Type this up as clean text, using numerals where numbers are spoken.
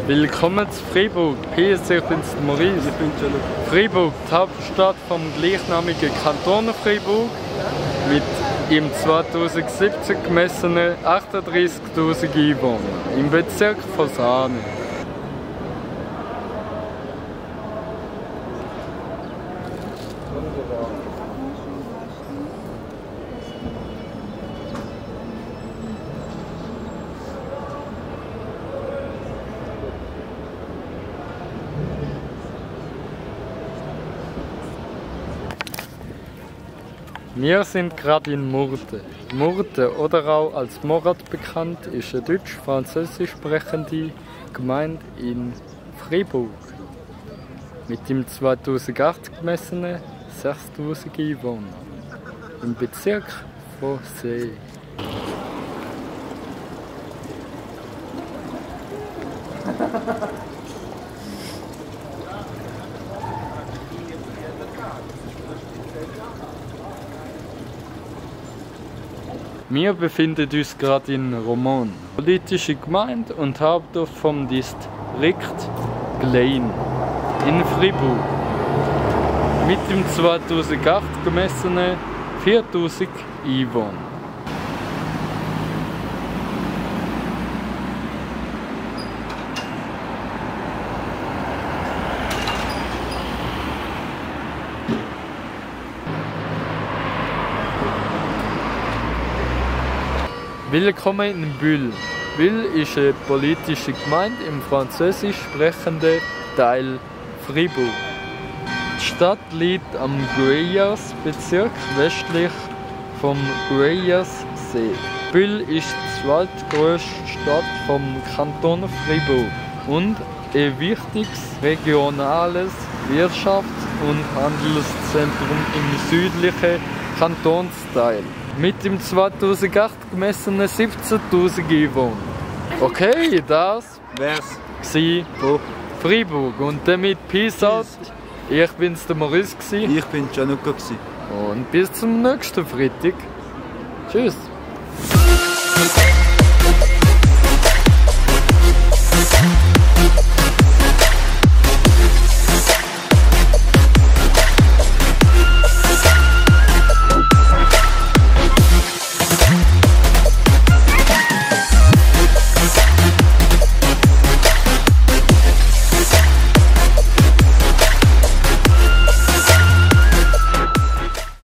Willkommen zu Freiburg. Peace, ich bin's Maurice. Ich bin Gianluca. Freiburg, die Hauptstadt vom gleichnamigen Kanton Freiburg, mit im 2017 gemessenen 38.000 Einwohnern im Bezirk von Saanen. Wir sind gerade in Murten. Murten, oder auch als Morat bekannt, ist eine deutsch-französisch sprechende Gemeinde in Freiburg. Mit dem 2008 gemessenen 6.000 Einwohnern im Bezirk von See. Wir befinden uns gerade in Romont, politische Gemeinde und Hauptort vom Distrikt Glein in Freiburg. Mit dem 2008 gemessenen 4.000 Einwohnern. Willkommen in Bulle. Bulle ist eine politische Gemeinde im französisch sprechenden Teil Freiburg. Die Stadt liegt am Guayas-Bezirk westlich vom Guayas-See. Bulle ist die zweitgrößte Stadt vom Kanton Freiburg und ein wichtiges regionales Wirtschafts- und Handelszentrum im südlichen Kantonsteil. Mit dem 2008 gemessenen 17.000 Einwohnern. Okay, das Wär's war Freiburg. Und damit Peace out. Ich bin's, der Maurice. Ich bin Gianluca. Und bis zum nächsten Freitag. Tschüss.